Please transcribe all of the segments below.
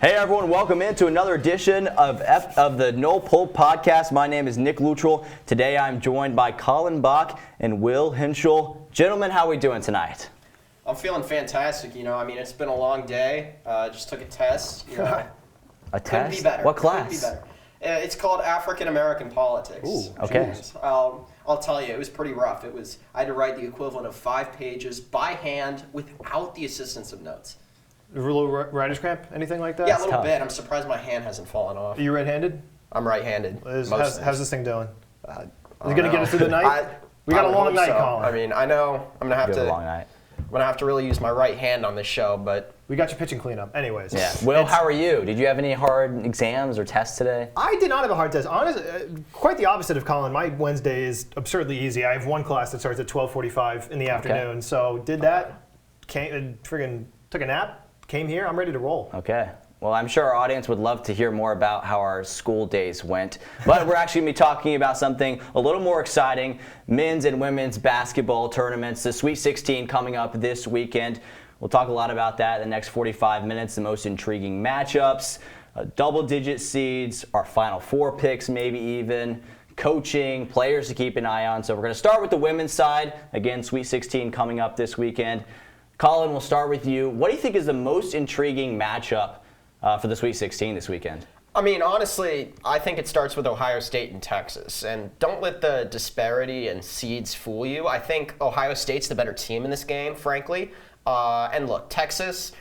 Hey everyone, welcome into another edition of the No Pulp podcast. My name is Nick Luttrell. Today I'm joined by Colin, Bock and Hentschel. Gentlemen, how are we doing tonight? I'm feeling fantastic. It's been a long day. Just took a test. A test? Couldn't be better. What class? Couldn't be better. It's called African American Politics. Ooh, okay. I'll tell you, it was pretty rough. I had to write the equivalent of 5 pages by hand without the assistance of notes. A little writer's cramp, anything like that? Yeah, a little bit. I'm surprised my hand hasn't fallen off. Are you right-handed? I'm right-handed. How's this thing doing? Is it going to get us through the night? We got a long night, Colin. I know. I'm gonna have to really use my right hand on this show, but we got your pitching cleanup. Anyways. Yeah. Will, how are you? Did you have any hard exams or tests today? I did not have a hard test. Honestly, quite the opposite of Colin. My Wednesday is absurdly easy. I have one class that starts at 12:45 in the afternoon. So did that. Friggin' took a nap. Came here. I'm ready to roll. Okay. Well, I'm sure our audience would love to hear more about how our school days went. But we're actually going to be talking about something a little more exciting, men's and women's basketball tournaments, the Sweet 16 coming up this weekend. We'll talk a lot about that in the next 45 minutes, the most intriguing matchups, double-digit seeds, our Final Four picks maybe even, coaching, players to keep an eye on. So we're going to start with the women's side. Again, Sweet 16 coming up this weekend. Colin, we'll start with you. What do you think is the most intriguing matchup for the Sweet 16 this weekend? Honestly, I think it starts with Ohio State and Texas. And don't let the disparity in seeds fool you. I think Ohio State's the better team in this game, frankly. And look, Texas,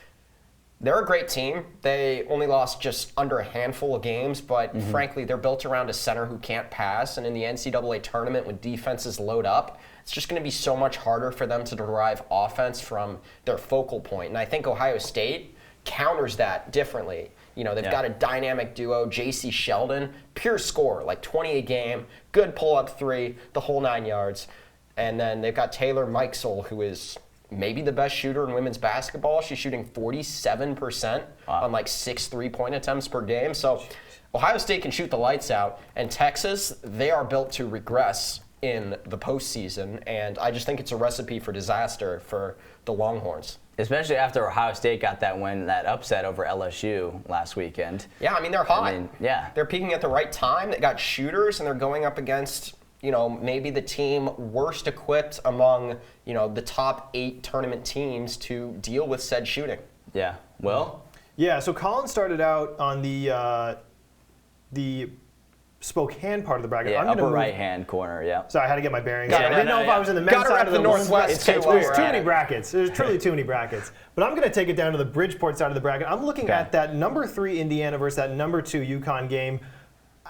they're a great team. They only lost just under a handful of games, but frankly, they're built around a center who can't pass. And in the NCAA tournament, when defenses load up, it's just going to be so much harder for them to derive offense from their focal point. And I think Ohio State counters that differently. They've got a dynamic duo, J.C. Sheldon, pure scorer, like 20 a game, good pull-up three, the whole 9 yards. And then they've got Taylor Mikesell, who is maybe the best shooter in women's basketball. She's shooting 47% on like 6 3-point attempts per game. So Ohio State can shoot the lights out. And Texas, they are built to regress in the postseason, and I just think it's a recipe for disaster for the Longhorns. Especially after Ohio State got that win, that upset over LSU last weekend. Yeah, they're hot. Yeah. They're peaking at the right time. They got shooters, and they're going up against, maybe the team worst equipped among, the top 8 tournament teams to deal with said shooting. Yeah. Will? Yeah, so Colin started out on the Spokane part of the bracket. Yeah, upper right-hand corner, yeah. Sorry, I had to get my bearings. Yeah, I didn't know if I was in the men's side or the Northwest. There's too many brackets. There's truly too many brackets. But I'm going to take it down to the Bridgeport side of the bracket. I'm looking at that number 3 Indiana versus that number 2 UConn game.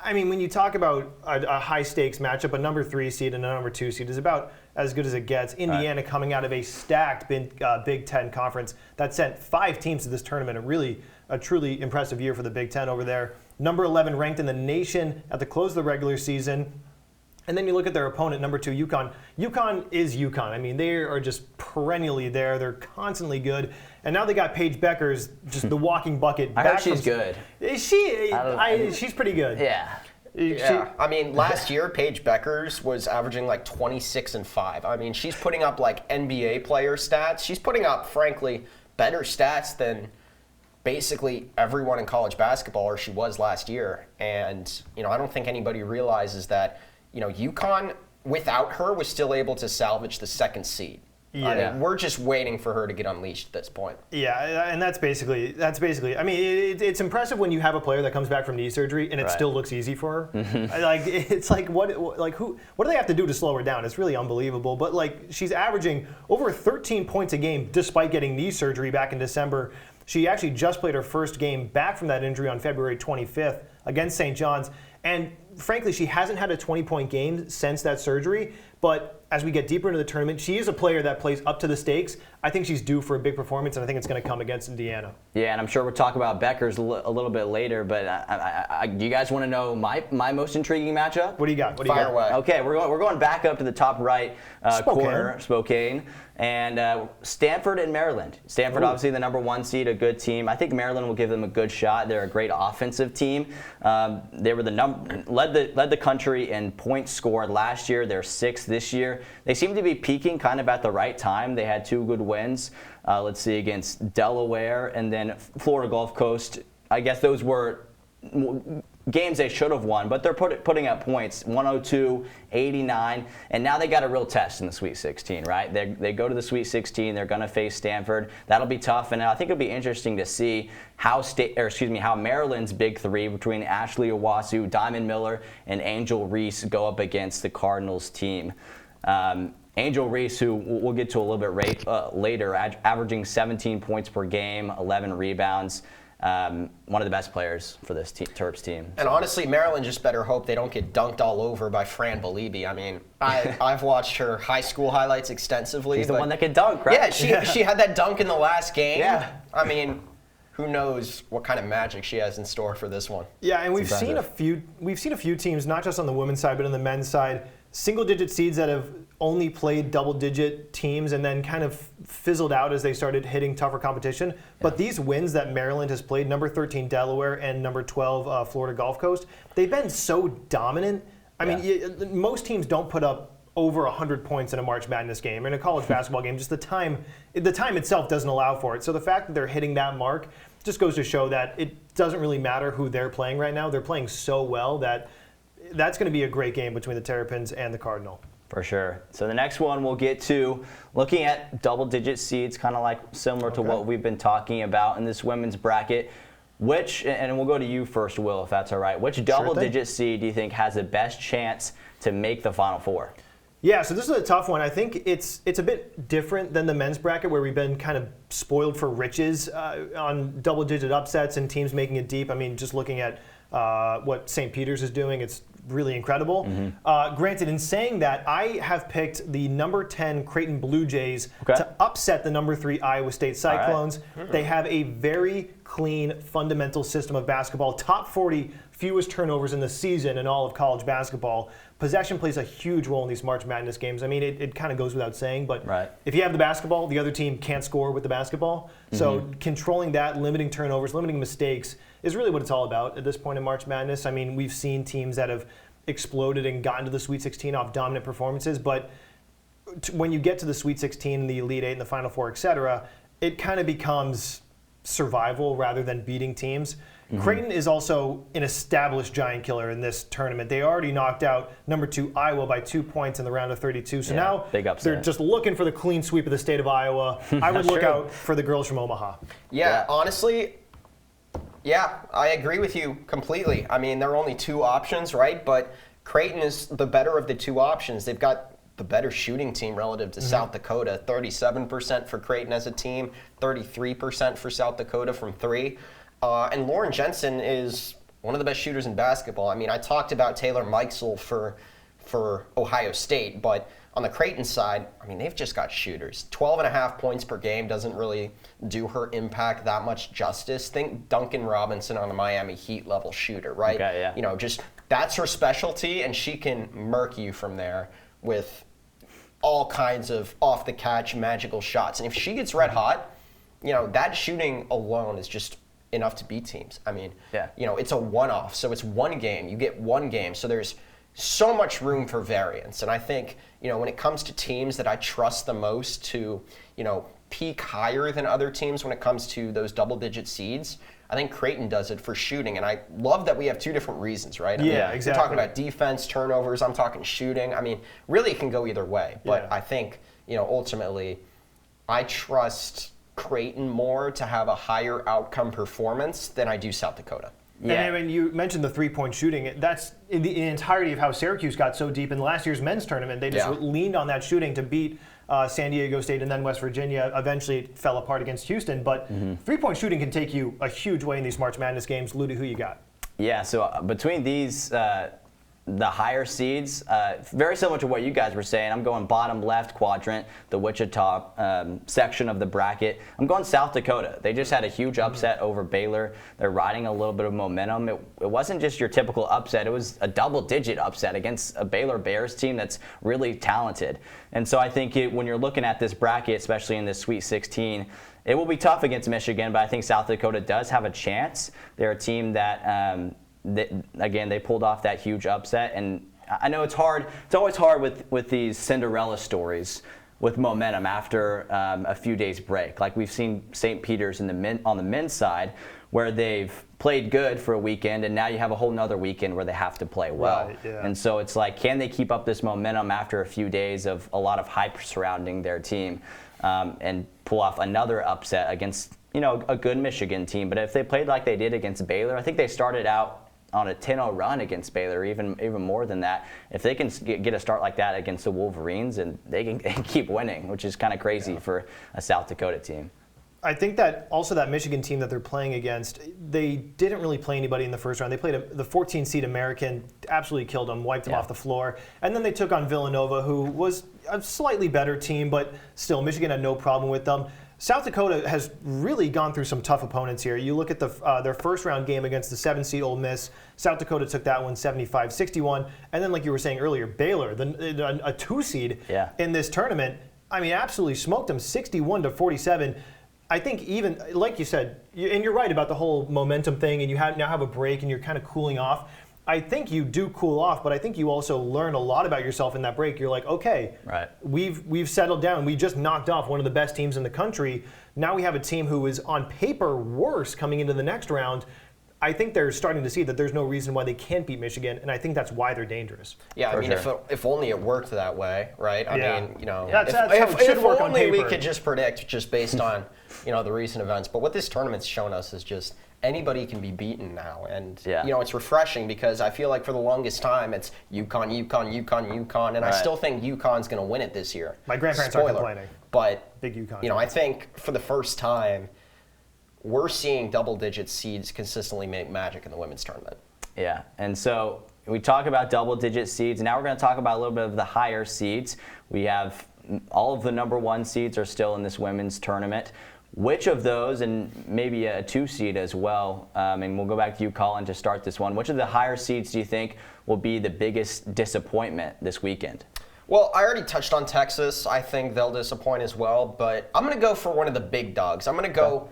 When you talk about a high-stakes matchup, a number 3 seed and a number 2 seed is about as good as it gets. Indiana coming out of a stacked Big Ten conference that sent 5 teams to this tournament. A truly impressive year for the Big Ten over there. Number 11 ranked in the nation at the close of the regular season. And then you look at their opponent, number 2, UConn. UConn is UConn. They are just perennially there. They're constantly good. And now they got Paige Beckers, just the walking bucket. I heard she's good. Is she? She's pretty good. Yeah. Last year, Paige Beckers was averaging like 26 and 5. She's putting up like NBA player stats. She's putting up, frankly, better stats than basically everyone in college basketball, or she was last year. And, I don't think anybody realizes that, UConn, without her, was still able to salvage the 2nd seed. Yeah. We're just waiting for her to get unleashed at this point. Yeah, and that's basically. It's impressive when you have a player that comes back from knee surgery and it still looks easy for her. It's like what do they have to do to slow her down? It's really unbelievable. But she's averaging over 13 points a game despite getting knee surgery back in December. She actually just played her first game back from that injury on February 25th against St. John's. And frankly, she hasn't had a 20-point game since that surgery. But as we get deeper into the tournament, she is a player that plays up to the stakes. I think she's due for a big performance, and I think it's going to come against Indiana. Yeah, and I'm sure we'll talk about Beckers a little bit later, but do you guys want to know my most intriguing matchup? What do you got? Fire away. Okay, we're going back up to the top right corner, Spokane, and Stanford and Maryland. Stanford, obviously the number 1 seed, a good team. I think Maryland will give them a good shot. They're a great offensive team. They were led the country in points scored last year. They're 6th this year. They seem to be peaking kind of at the right time. They had 2 good wins. Let's see, against Delaware and then Florida Gulf Coast I guess those were games they should have won, but they're putting up points, 102, 89, and now they got a real test in the Sweet 16, right? They go to the Sweet 16, they're going to face Stanford. That'll be tough, and I think it'll be interesting to see how Maryland's big three between Ashley Owasu, Diamond Miller, and Angel Reese go up against the Cardinals team. Angel Reese, who we'll get to a little bit later, averaging 17 points per game, 11 rebounds. One of the best players for this Terps team. And honestly, Maryland just better hope they don't get dunked all over by Fran Belibi. I mean, I've watched her high school highlights extensively. She's the one that can dunk, right? Yeah, she had that dunk in the last game. Yeah. I mean, who knows what kind of magic she has in store for this one. Yeah, and we've seen a few teams, not just on the women's side, but on the men's side, single-digit seeds that have only played double-digit teams and then kind of fizzled out as they started hitting tougher competition. Yeah. But these wins that Maryland has played, number 13 Delaware and number 12 Florida Gulf Coast, they've been so dominant. I mean, most teams don't put up over 100 points in a March Madness game, or in a college basketball game. Just the time itself doesn't allow for it. So the fact that they're hitting that mark just goes to show that it doesn't really matter who they're playing right now. They're playing so well that that's going to be a great game between the Terrapins and the Cardinal. For sure. So the next one we'll get to looking at double-digit seeds, kind of like similar to what we've been talking about in this women's bracket. And we'll go to you first, Will, if that's all right. Which double-digit seed do you think has the best chance to make the Final Four? Yeah, so this is a tough one. I think it's a bit different than the men's bracket where we've been kind of spoiled for riches on double-digit upsets and teams making it deep. I mean, just looking at what St. Peter's is doing, it's really incredible. Mm-hmm. Granted, in saying that, I have picked the number 10 Creighton Blue Jays to upset the number 3 Iowa State Cyclones. Right. Mm-hmm. They have a very clean, fundamental system of basketball. Top 40 fewest turnovers in the season in all of college basketball. Possession plays a huge role in these March Madness games. I mean, it kind of goes without saying, but if you have the basketball, the other team can't score with the basketball. So controlling that, limiting turnovers, limiting mistakes is really what it's all about at this point in March Madness. I mean, we've seen teams that have exploded and gotten to the Sweet 16 off dominant performances, but when you get to the Sweet 16, the Elite Eight, and the Final Four, etc., it kind of becomes survival rather than beating teams. Mm-hmm. Creighton is also an established giant killer in this tournament. They already knocked out number 2 Iowa by 2 points in the round of 32. So now they're just looking for the clean sweep of the state of Iowa. I would look out for the girls from Omaha. Yeah, honestly, I agree with you completely. I mean, there are only 2 options, right? But Creighton is the better of the 2 options. They've got the better shooting team relative to South Dakota. 37% for Creighton as a team, 33% for South Dakota from 3. And Lauren Jensen is one of the best shooters in basketball. I mean, I talked about Taylor Mikesell for Ohio State, but on the Creighton side, I mean, they've just got shooters. 12.5 points per game doesn't really do her impact that much justice. Think Duncan Robinson on a Miami Heat level shooter, right? Okay, yeah. You know, just that's her specialty, and she can murk you from there with all kinds of off-the-catch magical shots. And if she gets red hot, you know, that shooting alone is just enough to beat teams. I mean, you know, it's a one-off, so it's one game. You get one game, so there's so much room for variance. And I think, you know, when it comes to teams that I trust the most to, you know, peak higher than other teams when it comes to those double-digit seeds, I think Creighton does it for shooting. And I love that we have 2 different reasons, right? I mean, exactly. You're talking about defense, turnovers, I'm talking shooting. I mean, really it can go either way. But I think, you know, ultimately, I trust Creighton more to have a higher outcome performance than I do South Dakota. Yeah. And I mean, you mentioned the 3-point shooting. That's in the entirety of how Syracuse got so deep in last year's men's tournament. They just leaned on that shooting to beat San Diego State and then West Virginia. Eventually, it fell apart against Houston. But 3-point shooting can take you a huge way in these March Madness games. Ludi, who you got? Yeah, so between these, the higher seeds, very similar to what you guys were saying. I'm going bottom left quadrant, the Wichita section of the bracket. I'm going South Dakota. They just had a huge upset over Baylor. They're riding a little bit of momentum. It wasn't just your typical upset. It was a double-digit upset against a Baylor Bears team that's really talented. And so I think when you're looking at this bracket, especially in this Sweet 16, it will be tough against Michigan, but I think South Dakota does have a chance. They're a team that again, they pulled off that huge upset, and I know it's hard. It's always hard with these Cinderella stories with momentum after a few days break. Like we've seen St. Peter's on the men's side, where they've played good for a weekend, and now you have a whole nother weekend where they have to play well. Right, yeah. And so it's like, can they keep up this momentum after a few days of a lot of hype surrounding their team, and pull off another upset against, you know, a good Michigan team? But if they played like they did against Baylor, I think they started out on a 10-0 run against Baylor, even more than that. If they can get a start like that against the Wolverines, and they can keep winning, which is kind of crazy for a South Dakota team. I think that also that Michigan team that they're playing against, they didn't really play anybody in the first round. They played the 14-seed American, absolutely killed them, wiped them off the floor. And then they took on Villanova, who was a slightly better team, but still, Michigan had no problem with them. South Dakota has really gone through some tough opponents here. You look at their first round game against the 7-seed Ole Miss. South Dakota took that one 75-61. And then, like you were saying earlier, Baylor, a 2-seed in this tournament, I mean, absolutely smoked them 61-47. I think even, like you said, and you're right about the whole momentum thing, and you now have a break and you're kind of cooling off. I think you do cool off, but I think you also learn a lot about yourself in that break. You're like, okay, we've settled down. We just knocked off one of the best teams in the country. Now we have a team who is on paper worse coming into the next round. I think they're starting to see that there's no reason why they can't beat Michigan, and I think that's why they're dangerous. Yeah, I mean, if only it worked that way, right? I mean, you know, if only we could just predict just based on, you know, the recent events. But what this tournament's shown us is just anybody can be beaten now, and you know, it's refreshing because I feel like for the longest time it's UConn, and I still think UConn's going to win it this year. My grandparents aren't complaining, but big UConn. You know, I think for the first time, we're seeing double-digit seeds consistently make magic in the women's tournament. Yeah, and so we talk about double-digit seeds. Now we're going to talk about a little bit of the higher seeds. We have all of the number 1 seeds are still in this women's tournament. Which of those, and maybe a 2-seed as well, and we'll go back to you, Colin, to start this one. Which of the higher seeds do you think will be the biggest disappointment this weekend? Well, I already touched on Texas. I think they'll disappoint as well, but I'm going to go for one of the big dogs. I'm going to go...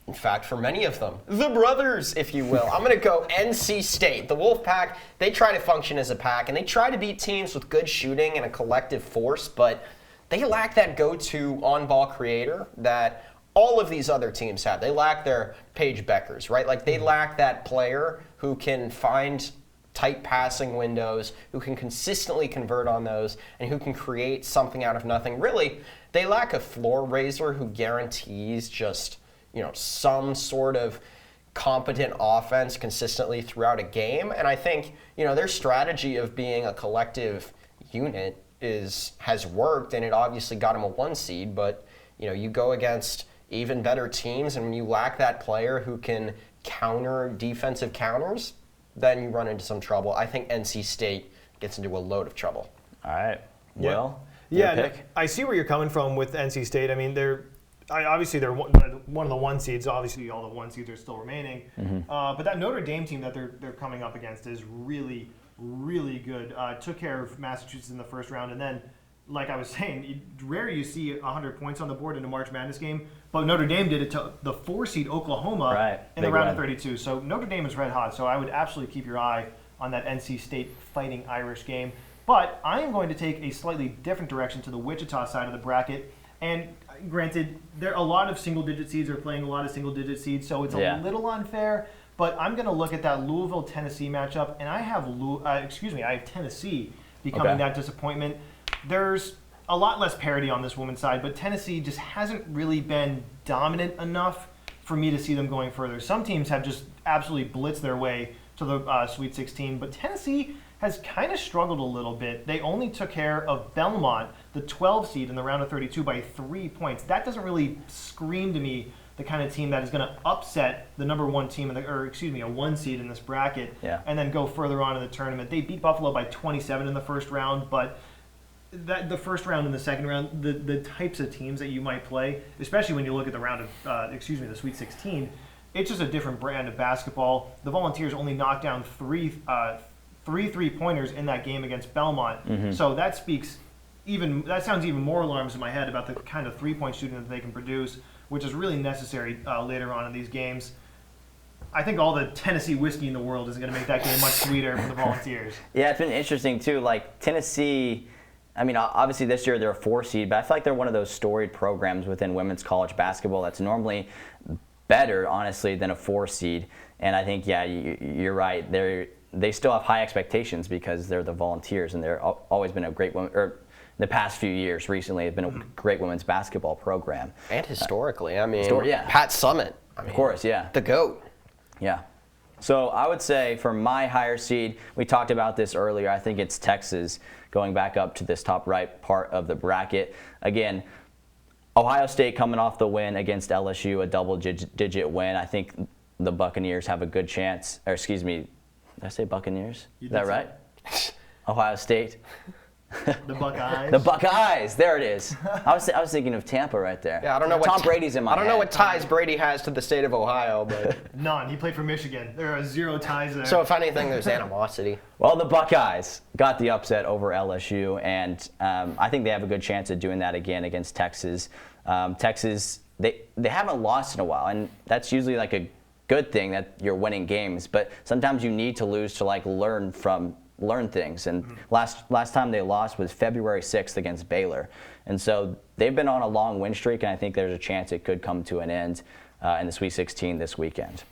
In fact, for many of them, the brothers, if you will. I'm going to go NC State. The Wolfpack, they try to function as a pack, and they try to beat teams with good shooting and a collective force, but they lack that go-to on-ball creator that all of these other teams have. They lack their Paige Beckers, right? Like, they lack that player who can find tight passing windows, who can consistently convert on those, and who can create something out of nothing. Really, they lack a floor raiser who guarantees just... you know, some sort of competent offense consistently throughout a game. And I think, you know, their strategy of being a collective unit has worked, and it obviously got them a 1 seed. But, you know, you go against even better teams, and when you lack that player who can counter defensive counters, then you run into some trouble. I think NC State gets into a load of trouble. All right. Well, I see where you're coming from with NC State. I mean, obviously they're one of the 1 seeds. Obviously, all the 1 seeds are still remaining. But that Notre Dame team that they're coming up against is really, really good. Took care of Massachusetts in the first round, and then, like I was saying, rare you see 100 points on the board in a March Madness game. But Notre Dame did it to the 4-seed Oklahoma in the round of 32. So Notre Dame is red hot. So I would absolutely keep your eye on that NC State Fighting Irish game. But I am going to take a slightly different direction to the Wichita side of the bracket. And granted, a lot of single-digit seeds are playing a lot of single-digit seeds, so it's a little unfair. But I'm going to look at that Louisville-Tennessee matchup, and I have Tennessee becoming that disappointment. There's a lot less parity on this women's side, but Tennessee just hasn't really been dominant enough for me to see them going further. Some teams have just absolutely blitzed their way to the Sweet 16, but Tennessee has kind of struggled a little bit. They only took care of Belmont, the 12 seed in the round of 32, by 3 points. That doesn't really scream to me the kind of team that is going to upset the number 1 team, a 1 seed in this bracket, and then go further on in the tournament. They beat Buffalo by 27 in the first round, but the first round and the second round, the types of teams that you might play, especially when you look at the round of, the Sweet 16, it's just a different brand of basketball. The Volunteers only knocked down three 3-pointers in that game against Belmont. So that sounds even more alarms in my head about the kind of 3-point shooting that they can produce, which is really necessary later on in these games. I think all the Tennessee whiskey in the world is going to make that game much sweeter for the Volunteers. Yeah, it's been interesting too. Like Tennessee, I mean, obviously this year they're a 4 seed, but I feel like they're one of those storied programs within women's college basketball that's normally better, honestly, than a 4 seed. And I think, yeah, you're right. They still have high expectations because they're the Volunteers, and they're always been a great women, or the past few years recently have been a great women's basketball program. And historically, I mean, yeah. Pat Summitt. I mean, Of course, yeah. The GOAT. Yeah. So I would say for my higher seed, we talked about this earlier, I think it's Texas going back up to this top right part of the bracket. Again, Ohio State coming off the win against LSU, a double-digit win. I think the Buccaneers have a good chance. Or excuse me, did I say Buccaneers? Is that right? Ohio State. The Buckeyes. The Buckeyes. There it is. I was thinking of Tampa right there. Yeah, I don't know what Tom Brady's in my I don't know head. what ties Brady has to the state of Ohio, but None. He played for Michigan. There are 0 ties there. so if anything, there's animosity. Well, the Buckeyes got the upset over LSU, and I think they have a good chance of doing that again against Texas. Texas, they haven't lost in a while, and that's usually like a good thing that you're winning games. But sometimes you need to lose to like learn things. And last time they lost was February 6th against Baylor, and so they've been on a long win streak, and I think there's a chance it could come to an end in the Sweet 16 this weekend.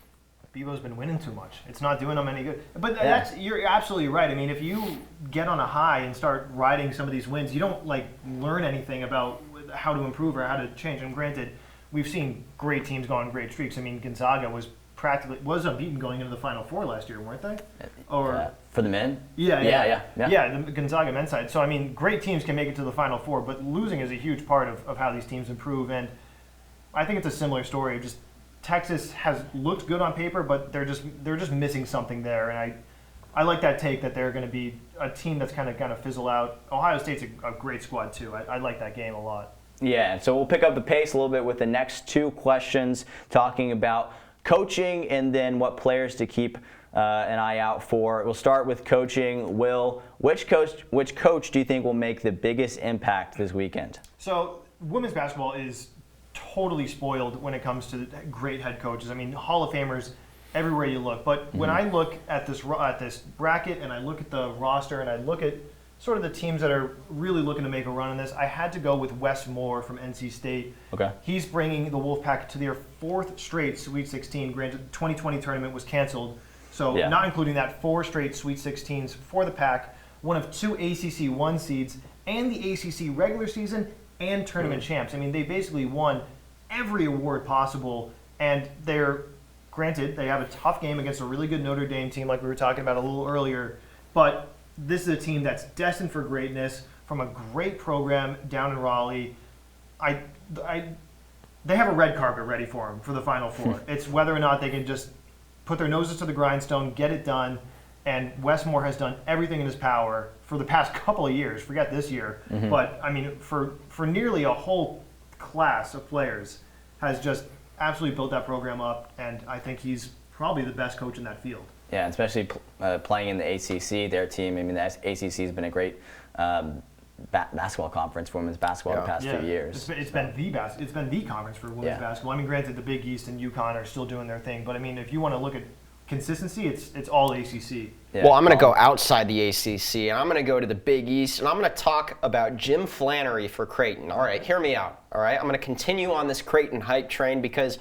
Bevo's been winning too much. It's not doing them any good. But Yeah. you're absolutely right. I mean, if you get on a high and start riding some of these wins, you don't like learn anything about how to improve or how to change. And granted, we've seen great teams go on great streaks. I mean, Gonzaga was unbeaten going into the Final Four last year, weren't they? Or for the men? Yeah, Yeah. the Gonzaga men's side. So I mean, great teams can make it to the Final Four, but losing is a huge part of how these teams improve. And I think it's a similar story. Just Texas has looked good on paper, but they're just missing something there. And I like that take that they're going to be a team that's kind of fizzle out. Ohio State's a great squad too. I like that game a lot. Yeah, so we'll pick up the pace a little bit with the next 2 questions, talking about coaching and then what players to keep an eye out for. We'll start with coaching. Will, which coach do you think will make the biggest impact this weekend? So women's basketball is totally spoiled when it comes to great head coaches. I mean, Hall of Famers everywhere you look. But when I look at this bracket and I look at the roster and I look at sort of the teams that are really looking to make a run in this, I had to go with Wes Moore from NC State. Okay. He's bringing the Wolfpack to their 4th straight Sweet 16. Granted, the 2020 tournament was canceled, so not including that, 4 straight Sweet 16s for the Pack, one of 2 ACC 1 seeds, and the ACC regular season and tournament champs. I mean, they basically won every award possible, and granted, they have a tough game against a really good Notre Dame team like we were talking about a little earlier, but this is a team that's destined for greatness from a great program down in Raleigh. They have a red carpet ready for them for the Final Four. It's whether or not they can just put their noses to the grindstone, get it done, and Wes Moore has done everything in his power for the past couple of years. Forget this year, but I mean, for nearly a whole class of players, has just absolutely built that program up, and I think he's probably the best coach in that field. Yeah, especially playing in the ACC, their team. I mean, the ACC has been a great basketball conference for women's basketball the past few years. It's been the conference for women's basketball. I mean, granted, the Big East and UConn are still doing their thing, but I mean, if you want to look at consistency, it's all ACC. Yeah. Well, I'm going to go outside the ACC, and I'm going to go to the Big East, and I'm going to talk about Jim Flannery for Creighton. All right, hear me out. All right, I'm going to continue on this Creighton hype train because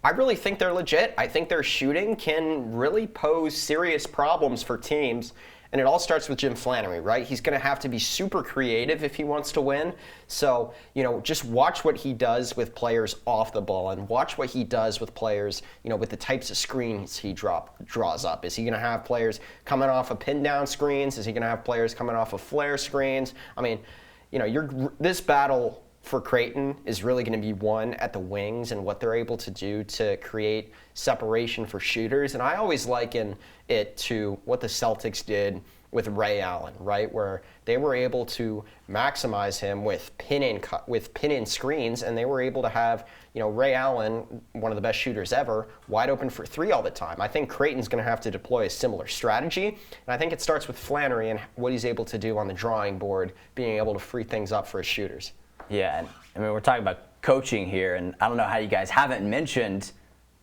I really think they're legit. I think their shooting can really pose serious problems for teams. And it all starts with Jim Flannery, right? He's going to have to be super creative if he wants to win. So, just watch what he does with players off the ball and watch what he does with players, with the types of screens he draws up. Is he going to have players coming off of pin down screens? Is he going to have players coming off of flare screens? I mean, this battle for Creighton is really going to be won at the wings and what they're able to do to create separation for shooters. And I always liken it to what the Celtics did with Ray Allen, right, where they were able to maximize him with pin-in screens, and they were able to have Ray Allen, one of the best shooters ever, wide open for 3 all the time. I think Creighton's going to have to deploy a similar strategy, and I think it starts with Flannery and what he's able to do on the drawing board, being able to free things up for his shooters. Yeah, and I mean, we're talking about coaching here, and I don't know how you guys haven't mentioned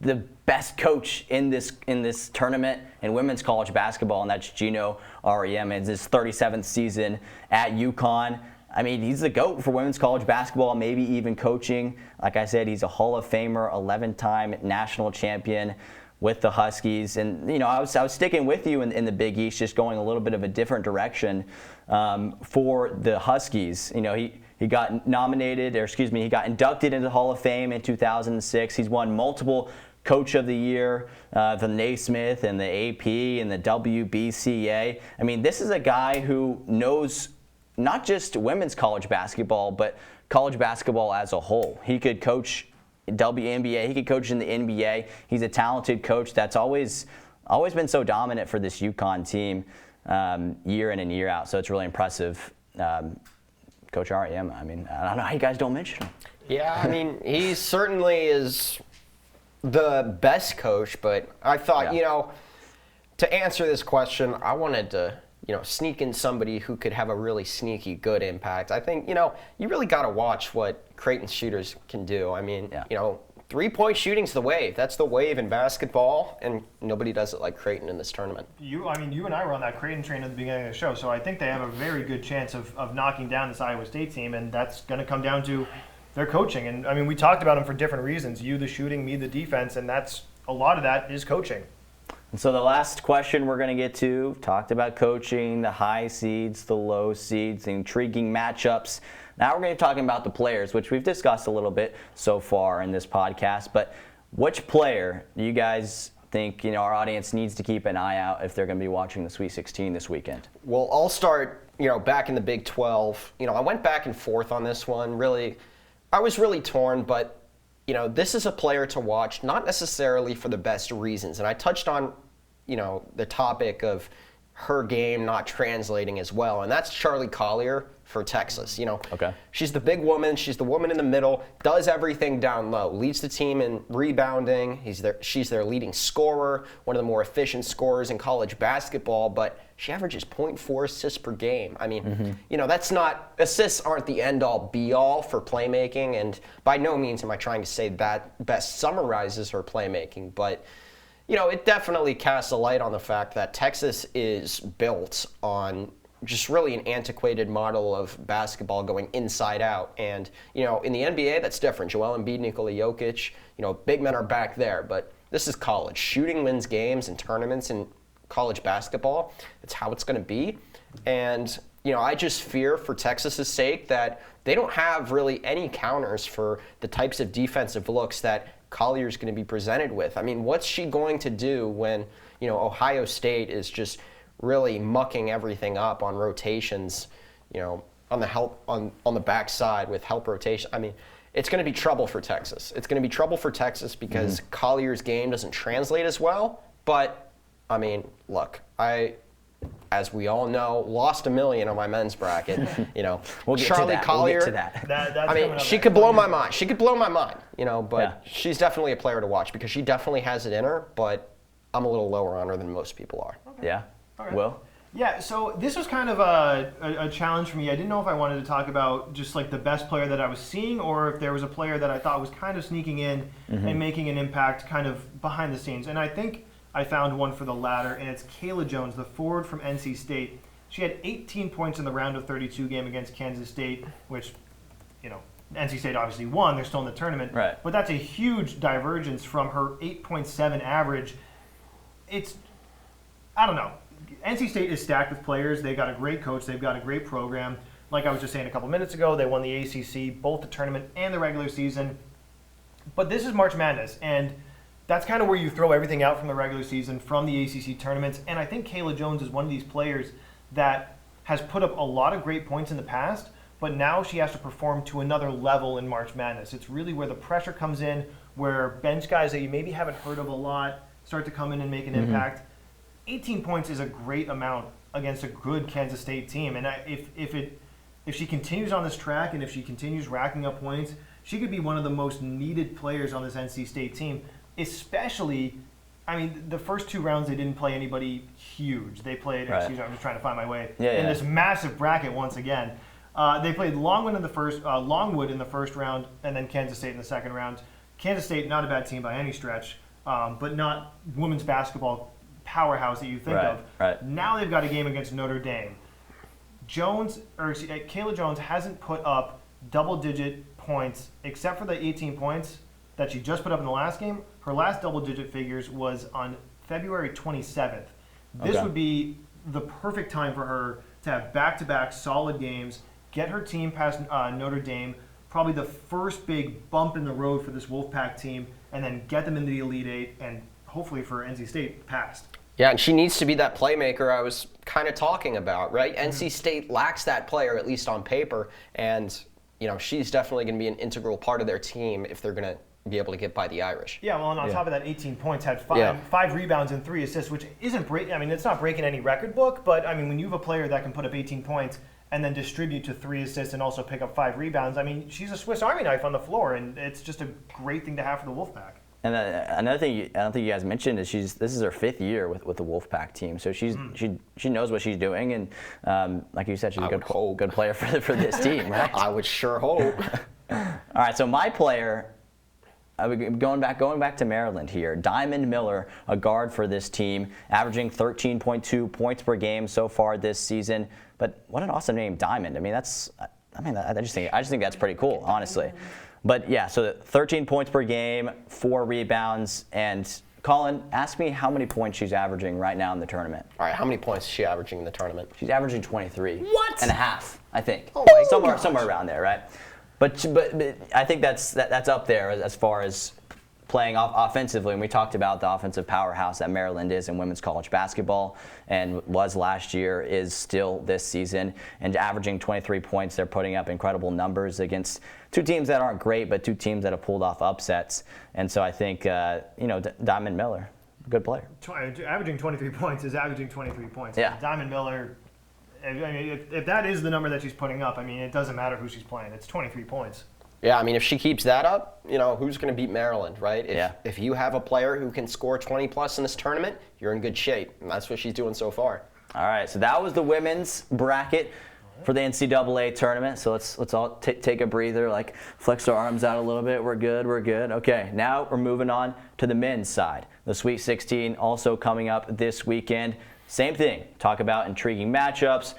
the best coach in this tournament in women's college basketball, and that's Gino Auriemma. It's his 37th season at UConn. I mean, he's the GOAT for women's college basketball, maybe even coaching. Like I said, he's a Hall of Famer, 11-time national champion with the Huskies. And, I was sticking with you in the Big East, just going a little bit of a different direction for the Huskies. He got he got inducted into the Hall of Fame in 2006. He's won multiple Coach of the Year, the Naismith and the AP and the WBCA. I mean, this is a guy who knows not just women's college basketball, but college basketball as a whole. He could coach WNBA. He could coach in the NBA. He's a talented coach that's always been so dominant for this UConn team year in and year out. So it's really impressive. Coach Ariema, I mean, I don't know how you guys don't mention him. Yeah, I mean, he certainly is the best coach, but I thought, to answer this question, I wanted to sneak in somebody who could have a really sneaky good impact. I think, you really got to watch what Creighton's shooters can do. I mean, three-point shooting's the wave. That's the wave in basketball, and nobody does it like Creighton in this tournament. You and I were on that Creighton train at the beginning of the show, so I think they have a very good chance of knocking down this Iowa State team, and that's going to come down to their coaching. And, I mean, we talked about them for different reasons. You, the shooting, me, the defense, and a lot of that is coaching. And so the last question we're going to get to, talked about coaching, the high seeds, the low seeds, the intriguing matchups. Now we're going to be talking about the players, which we've discussed a little bit so far in this podcast. But which player do you guys think our audience needs to keep an eye out if they're going to be watching the Sweet 16 this weekend? Well, I'll start back in the Big 12. I went back and forth on this one. Really, I was really torn, but this is a player to watch, not necessarily for the best reasons. And I touched on, the topic of her game not translating as well, and that's Charlie Collier for Texas. Okay. She's the big woman. She's the woman in the middle. Does everything down low. Leads the team in rebounding. She's their leading scorer, one of the more efficient scorers in college basketball. But she averages 0.4 assists per game. I mean, that's not, assists aren't the end-all, be-all for playmaking, and by no means am I trying to say that best summarizes her playmaking, but it definitely casts a light on the fact that Texas is built on just really an antiquated model of basketball going inside out. And, in the NBA, that's different. Joel Embiid, Nikola Jokic, big men are back there. But this is college. Shooting wins games and tournaments in college basketball. It's how it's going to be. And, I just fear for Texas's sake that they don't have really any counters for the types of defensive looks that Collier's going to be presented with. I mean, what's she going to do when, Ohio State is just really mucking everything up on rotations, on the backside with help rotation? I mean, it's going to be trouble for Texas. It's going to be trouble for Texas because Collier's game doesn't translate as well. But, I mean, look, as we all know, lost $1 million on my men's bracket. We'll get Charlie to that. Collier. We'll get to that. I mean, she could blow my mind. She could blow my mind. But she's definitely a player to watch because she definitely has it in her. But I'm a little lower on her than most people are. Okay. Yeah. Okay. Will? Yeah. So this was kind of a challenge for me. I didn't know if I wanted to talk about just like the best player that I was seeing, or if there was a player that I thought was kind of sneaking in and making an impact, kind of behind the scenes. And I think I found one for the latter, and it's Kayla Jones, the forward from NC State. She had 18 points in the round of 32 game against Kansas State, which, NC State obviously won. They're still in the tournament. Right. But that's a huge divergence from her 8.7 average. I don't know. NC State is stacked with players. They've got a great coach. They've got a great program. Like I was just saying a couple minutes ago, they won the ACC, both the tournament and the regular season. But this is March Madness, and that's kind of where you throw everything out from the regular season, from the ACC tournaments. And I think Kayla Jones is one of these players that has put up a lot of great points in the past, but now she has to perform to another level in March Madness. It's really where the pressure comes in, where bench guys that you maybe haven't heard of a lot start to come in and make an impact. 18 points is a great amount against a good Kansas State team. And if she continues on this track and if she continues racking up points, she could be one of the most needed players on this NC State team. Especially, I mean, the first two rounds they didn't play anybody huge. They played, excuse me, I'm just trying to find my way, in this massive bracket once again. They played Longwood in the first round, and then Kansas State in the second round. Kansas State, not a bad team by any stretch, but not women's basketball powerhouse that you think of. Right. Now they've got a game against Notre Dame. Kayla Jones hasn't put up double-digit points except for the 18 points that she just put up in the last game. Her last double-digit figures was on February 27th. This would be the perfect time for her to have back-to-back solid games, get her team past Notre Dame, probably the first big bump in the road for this Wolfpack team, and then get them into the Elite Eight and hopefully for NC State past. Yeah, and she needs to be that playmaker I was kind of talking about, right? NC State lacks that player, at least on paper, and she's definitely going to be an integral part of their team if they're going to be able to get by the Irish. Yeah, well, and on top of that, 18 points, had five rebounds and 3 assists, which isn't it's not breaking any record book, but I mean, when you have a player that can put up 18 points and then distribute to 3 assists and also pick up 5 rebounds, I mean, she's a Swiss Army knife on the floor, and it's just a great thing to have for the Wolfpack. And another thing I don't think you guys mentioned is this is her 5th year with the Wolfpack team, so she knows what she's doing, and like you said, she's a good player for this team, right? I would sure hope. All right, so my player, going back to Maryland here, Diamond Miller, a guard for this team, averaging 13.2 points per game so far this season. But what an awesome name, Diamond. I just think that's pretty cool, honestly. But yeah, so 13 points per game, 4 rebounds, and Colin, ask me how many points she's averaging right now in the tournament. All right, how many points is she averaging in the tournament? She's averaging 23. What? And a half, I think. Oh my somewhere around there, right? But I think that's up there as far as playing offensively, and we talked about the offensive powerhouse that Maryland is in women's college basketball, and was last year, is still this season, and averaging 23 points. They're putting up incredible numbers against 2 teams that aren't great, but 2 teams that have pulled off upsets. And so I think Diamond Miller, good player. Averaging 23 points is averaging 23 points. Yeah. Diamond Miller, I mean, if that is the number that she's putting up, I mean, it doesn't matter who she's playing. It's 23 points. Yeah, I mean, if she keeps that up, who's going to beat Maryland, right? If you have a player who can score 20-plus in this tournament, you're in good shape. And that's what she's doing so far. All right, so that was the women's bracket for the NCAA tournament. So let's all take a breather, like flex our arms out a little bit. We're good. Okay, now we're moving on to the men's side. The Sweet 16 also coming up this weekend. Same thing, talk about intriguing matchups,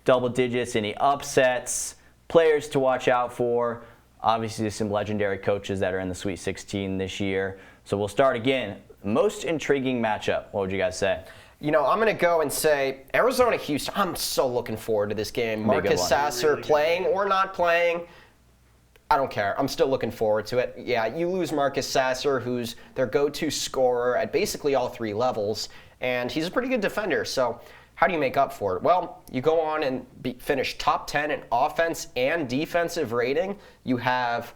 double digits, any upsets, players to watch out for. Obviously, some legendary coaches that are in the Sweet 16 this year. So we'll start again. Most intriguing matchup, what would you guys say? I'm going to go and say Arizona-Houston. I'm so looking forward to this game. Marcus Sasser playing or not playing, I don't care. I'm still looking forward to it. Yeah, you lose Marcus Sasser, who's their go-to scorer at basically all 3 levels, and he's a pretty good defender. So how do you make up for it? Well, you go on and finish top 10 in offense and defensive rating. You have,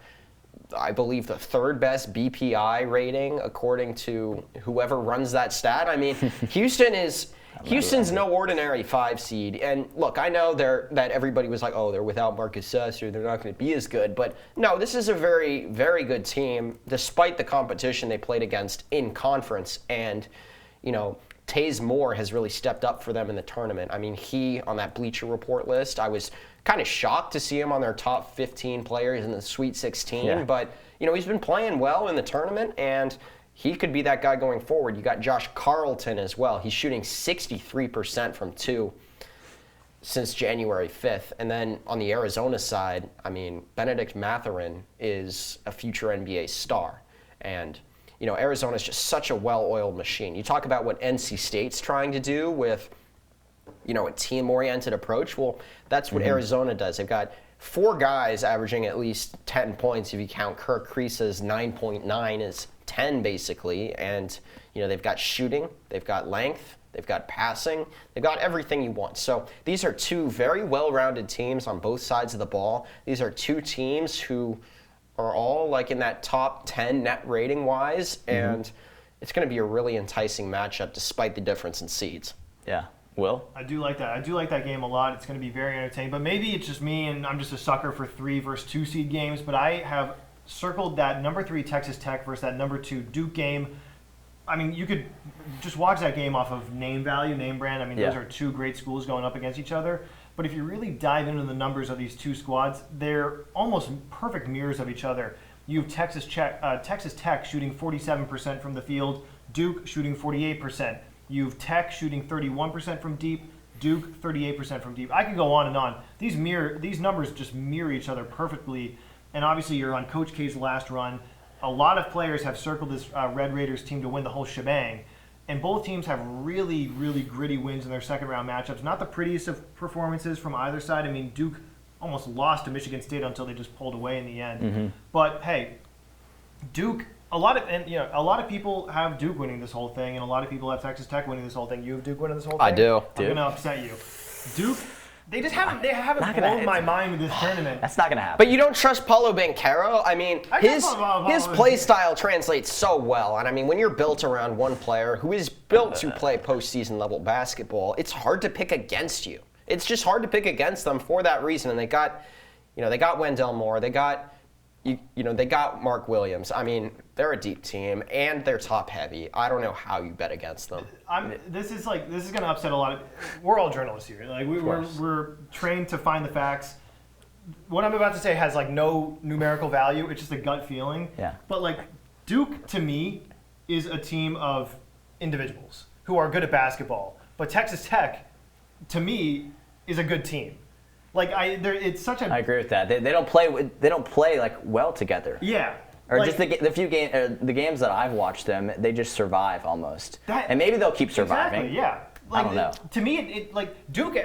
I believe, the 3rd best BPI rating according to whoever runs that stat. I mean, Houston's no ordinary 5 seed. And look, I know that everybody was like, oh, they're without Marcus Sasser, they're not going to be as good. But no, this is a very, very good team, despite the competition they played against in conference. And, Taze Moore has really stepped up for them in the tournament. I mean, he, on that Bleacher Report list, I was kind of shocked to see him on their top 15 players in the Sweet 16. Yeah. But, he's been playing well in the tournament, and he could be that guy going forward. You got Josh Carlton as well. He's shooting 63% from 2 since January 5th. And then on the Arizona side, I mean, Benedict Mathurin is a future NBA star. And Arizona's just such a well-oiled machine. You talk about what NC State's trying to do with, a team-oriented approach. Well, that's what Arizona does. They've got 4 guys averaging at least 10 points. If you count Kirk Kreese's 9.9 is 10, basically. And, they've got shooting, they've got length, they've got passing, they've got everything you want. So these are 2 very well-rounded teams on both sides of the ball. These are 2 teams who are all like in that top 10 net rating wise, and it's going to be a really enticing matchup despite the difference in seeds. Yeah. Will? I do like that. I do like that game a lot. It's going to be very entertaining. But maybe it's just me, and I'm just a sucker for 3 versus 2 seed games. But I have circled that number 3 Texas Tech versus that number 2 Duke game. I mean, you could just watch that game off of name value, name brand. I mean, those are 2 great schools going up against each other. But if you really dive into the numbers of these 2 squads, they're almost perfect mirrors of each other. You have Texas Tech shooting 47% from the field, Duke shooting 48%. You have Tech shooting 31% from deep, Duke 38% from deep. I could go on and on. These numbers just mirror each other perfectly. And obviously, you're on Coach K's last run. A lot of players have circled this Red Raiders team to win the whole shebang. And both teams have really, really gritty wins in their second-round matchups. Not the prettiest of performances from either side. I mean, Duke almost lost to Michigan State until they just pulled away in the end. But hey, Duke. A lot of people have Duke winning this whole thing, and a lot of people have Texas Tech winning this whole thing. You have Duke winning this whole thing? I do. I'm gonna upset you. Duke. They haven't blown my mind with this tournament. That's not going to happen. But you don't trust Paulo Banchero? I mean, his play style translates so well. And I mean, when you're built around one player who is built to play postseason level basketball, it's hard to pick against you. It's just hard to pick against them for that reason. And they got Wendell Moore. They got they got Mark Williams. I mean, they're a deep team and they're top heavy. I don't know how you bet against them. This is going to upset a lot of. We're all journalists here. Like we're trained to find the facts. What I'm about to say has like no numerical value. It's just a gut feeling. Yeah. But like Duke to me is a team of individuals who are good at basketball. But Texas Tech to me is a good team. Like it's such a. I agree with that. They don't play like well together. Yeah. Or just the games that I've watched them, they just survive almost. And maybe they'll keep surviving. Exactly. Yeah. I don't know. To me, Duke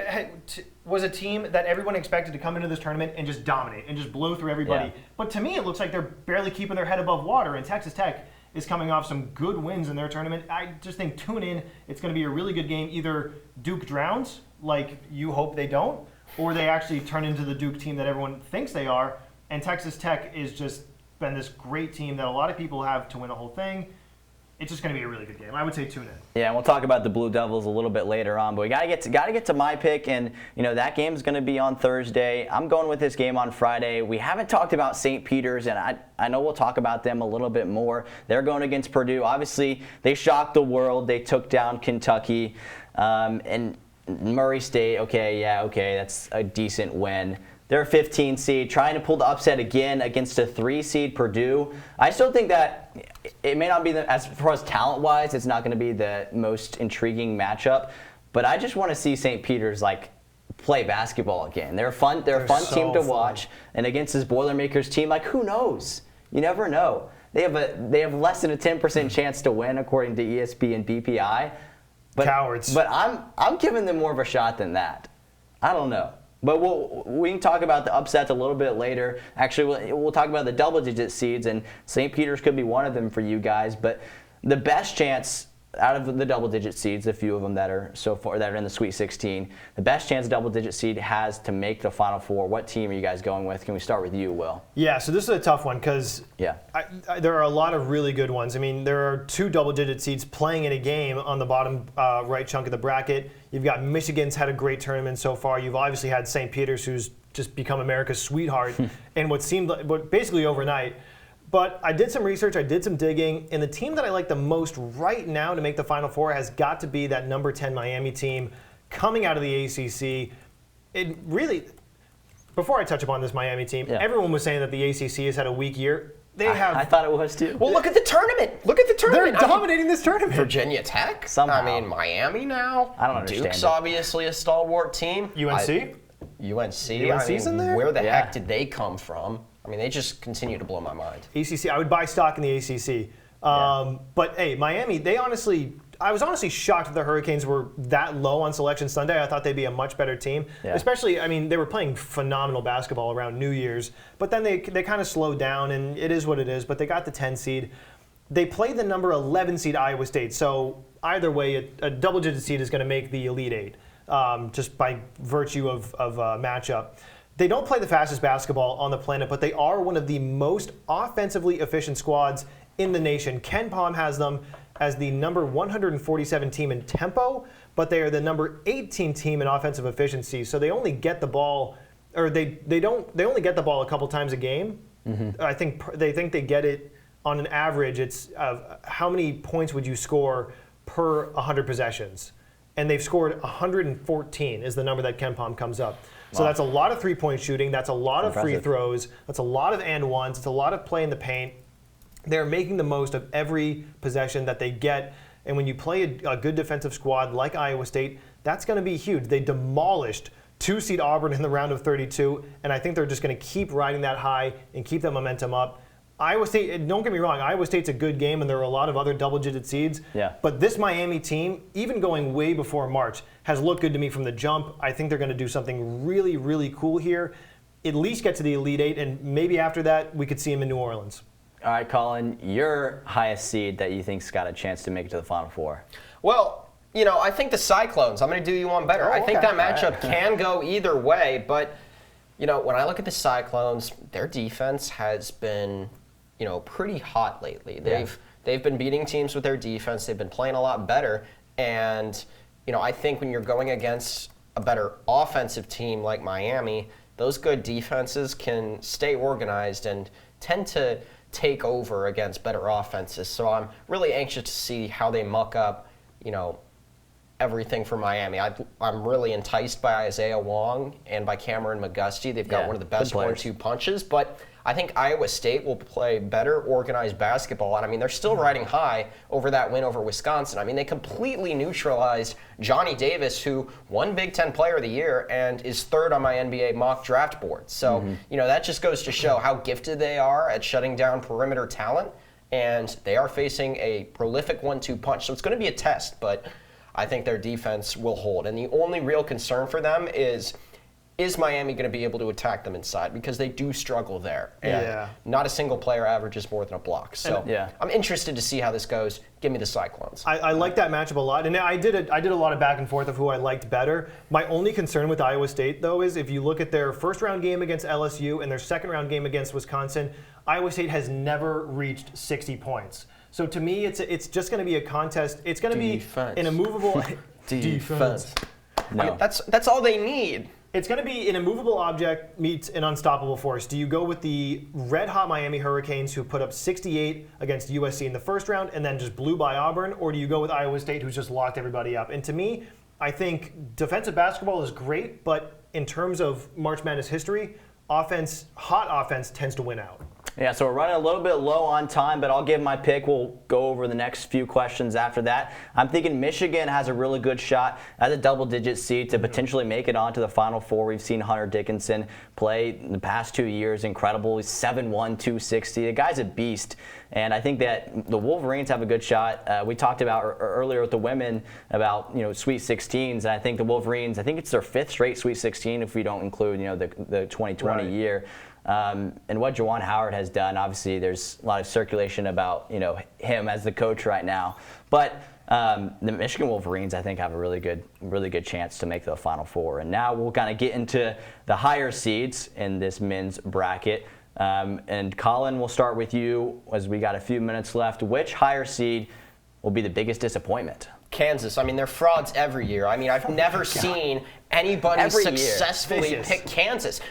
was a team that everyone expected to come into this tournament and just dominate and just blow through everybody. Yeah. But to me, it looks like they're barely keeping their head above water. And Texas Tech is coming off some good wins in their tournament. I just think tune in. It's going to be a really good game. Either Duke drowns, like you hope they don't, or they actually turn into the Duke team that everyone thinks they are. And Texas Tech is just been this great team that a lot of people have to win the whole thing. It's just going to be a really good game. I would say tune in. Yeah, and we'll talk about the Blue Devils a little bit later on, but we gotta get to my pick, and that game's going to be on Thursday. I'm going with this game on Friday. We haven't talked about St. Peter's, and I know we'll talk about them a little bit more. They're going against Purdue. Obviously, they shocked the world. They took down Kentucky, and Murray State. Okay, that's a decent win. They're a 15 seed, trying to pull the upset again against a 3 seed Purdue. I still think that it may not be as far as talent-wise, it's not going to be the most intriguing matchup. But I just want to see St. Peter's play basketball again. They're a fun team to watch, and against this Boilermakers team, who knows? You never know. They have less than a 10% chance to win according to ESP and BPI. But, cowards. But I'm giving them more of a shot than that. I don't know. But we can talk about the upsets a little bit later. Actually, we'll talk about the double-digit seeds, and St. Peter's could be one of them for you guys. But the best chance out of the double-digit seeds, a few of them that are in the Sweet 16, the best chance a double-digit seed has to make the Final Four. What team are you guys going with? Can we start with you, Will? Yeah, so this is a tough one because there are a lot of really good ones. I mean, there are 2 double-digit seeds playing in a game on the bottom right chunk of the bracket. You've got Michigan's had a great tournament so far. You've obviously had St. Peter's, who's just become America's sweetheart, and what seemed like basically overnight. But I did some research, I did some digging, and the team that I like the most right now to make the Final Four has got to be that number 10 Miami team coming out of the ACC. It really, before I touch upon this Miami team, everyone was saying that the ACC has had a weak year. I thought it was too. Well, look at the tournament. They're dominating this tournament. Virginia Tech. Somehow. I mean, Miami now. I don't understand. Duke's obviously a stalwart team. UNC? UNC's in there? Where the heck did they come from? I mean, they just continue to blow my mind. ACC, I would buy stock in the ACC. But hey, Miami, I was honestly shocked that the Hurricanes were that low on Selection Sunday. I thought they'd be a much better team. Yeah. Especially, I mean, they were playing phenomenal basketball around New Year's, but then they kind of slowed down, and it is what it is, but they got the 10 seed. They played the number 11 seed Iowa State, so either way, a double-digit seed is going to make the Elite Eight, just by virtue of matchup. They don't play the fastest basketball on the planet, but they are one of the most offensively efficient squads in the nation. Ken Pom has them as the number 147 team in tempo, but they are the number 18 team in offensive efficiency. So they only get the ball, or they only get the ball a couple times a game. Mm-hmm. I think they get it on an average. It's how many points would you score per 100 possessions, and they've scored 114 is the number that Ken Pom comes up. So that's a lot of three-point shooting. That's a lot of free throws. That's a lot of and ones. It's a lot of play in the paint. They're making the most of every possession that they get. And when you play a good defensive squad like Iowa State, That's going to be huge. They demolished 2-seed Auburn in the round of 32, and I think they're just going to keep riding that high and keep that momentum up. Iowa State, don't get me wrong, Iowa State's a good game, and there are a lot of other double-digit seeds. Yeah. But this Miami team, even going way before March, has looked good to me from the jump. I think they're going to do something really, really cool here. At least get to the Elite Eight, and maybe after that, we could see them in New Orleans. All right, Colin, your highest seed that you think's got a chance to make it to the Final Four? Well, I think the Cyclones, I'm going to do you one better. I think that matchup can go either way, but, when I look at the Cyclones, their defense has been, pretty hot lately. They've been beating teams with their defense. They've been playing a lot better, and, I think when you're going against a better offensive team like Miami, those good defenses can stay organized and tend to take over against better offenses. So I'm really anxious to see how they muck up, everything for Miami. I'm really enticed by Isaiah Wong and by Cameron McGusty. They've got one of the best 1-2 punches, but I think Iowa State will play better organized basketball. And they're still riding high over that win over Wisconsin. They completely neutralized Johnny Davis, who won Big Ten Player of the Year and is third on my NBA mock draft board. So, that just goes to show how gifted they are at shutting down perimeter talent. And they are facing a prolific 1-2 punch. So it's going to be a test, but I think their defense will hold. And the only real concern for them is Miami going to be able to attack them inside? Because they do struggle there. And not a single player averages more than a block. So I'm interested to see how this goes. Give me the Cyclones. I like that matchup a lot. And I did a lot of back and forth of who I liked better. My only concern with Iowa State, though, is if you look at their first-round game against LSU and their second-round game against Wisconsin, Iowa State has never reached 60 points. So to me, it's just going to be a contest. It's going to be an immovable defense. No. That's all they need. It's going to be an immovable object meets an unstoppable force. Do you go with the red-hot Miami Hurricanes who put up 68 against USC in the first round and then just blew by Auburn, or do you go with Iowa State who's just locked everybody up? And to me, I think defensive basketball is great, but in terms of March Madness history, hot offense tends to win out. Yeah, so we're running a little bit low on time, but I'll give my pick. We'll go over the next few questions after that. I'm thinking Michigan has a really good shot as a double-digit seed to potentially make it onto the Final Four. We've seen Hunter Dickinson play in the past 2 years. Incredible. He's 7'1", 260. The guy's a beast. And I think that the Wolverines have a good shot. We talked about earlier with the women about Sweet 16s, and I think the Wolverines, I think it's their 5th straight Sweet 16 if we don't include the 2020 year. And what Juwan Howard has done, obviously there's a lot of circulation about him as the coach right now. But the Michigan Wolverines, I think, have a really good chance to make the Final Four. And now we'll kind of get into the higher seeds in this men's bracket. And Colin, we'll start with you as we got a few minutes left. Which higher seed will be the biggest disappointment? Kansas. They're frauds every year. I've never seen anybody successfully pick Kansas.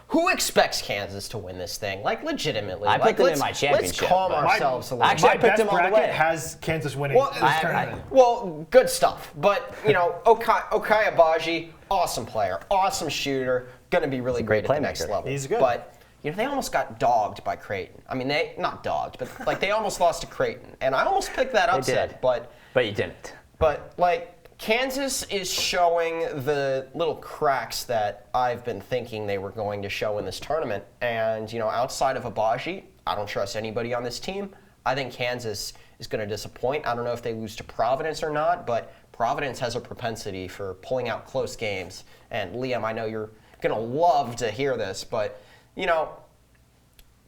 Who expects Kansas to win this thing? Legitimately. I put them in my championship. Let's calm ourselves a little. Actually, I picked them all the way. Has Kansas winning this tournament. Well, good stuff. But, Okai Abaji, awesome player, awesome shooter, going to be really great at the next level. He's good. But, they almost got dogged by Creighton. They not dogged, but they almost lost to Creighton. And I almost picked that upset. But you didn't. But, Kansas is showing the little cracks that I've been thinking they were going to show in this tournament. And, outside of Abaji, I don't trust anybody on this team. I think Kansas is going to disappoint. I don't know if they lose to Providence or not, but Providence has a propensity for pulling out close games. And, Liam, I know you're going to love to hear this, but,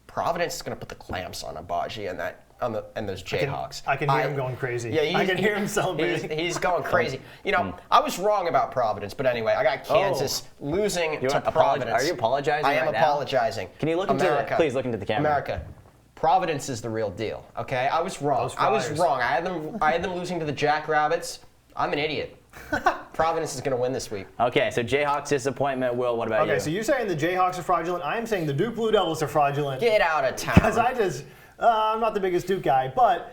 Providence is going to put the clamps on Abaji and those Jayhawks. I can hear him going crazy. Yeah, I can hear him celebrating. He's going crazy. I was wrong about Providence, but anyway, I got Kansas losing to Providence. Are you apologizing I am right apologizing. Now? Can you please look into the camera? America. Providence is the real deal, okay? I was wrong. I had them losing to the Jackrabbits. I'm an idiot. Providence is going to win this week. Okay, so Jayhawks disappointment. Will, what about you? Okay, so you're saying the Jayhawks are fraudulent. I'm saying the Duke Blue Devils are fraudulent. Get out of town. Because I'm not the biggest Duke guy, but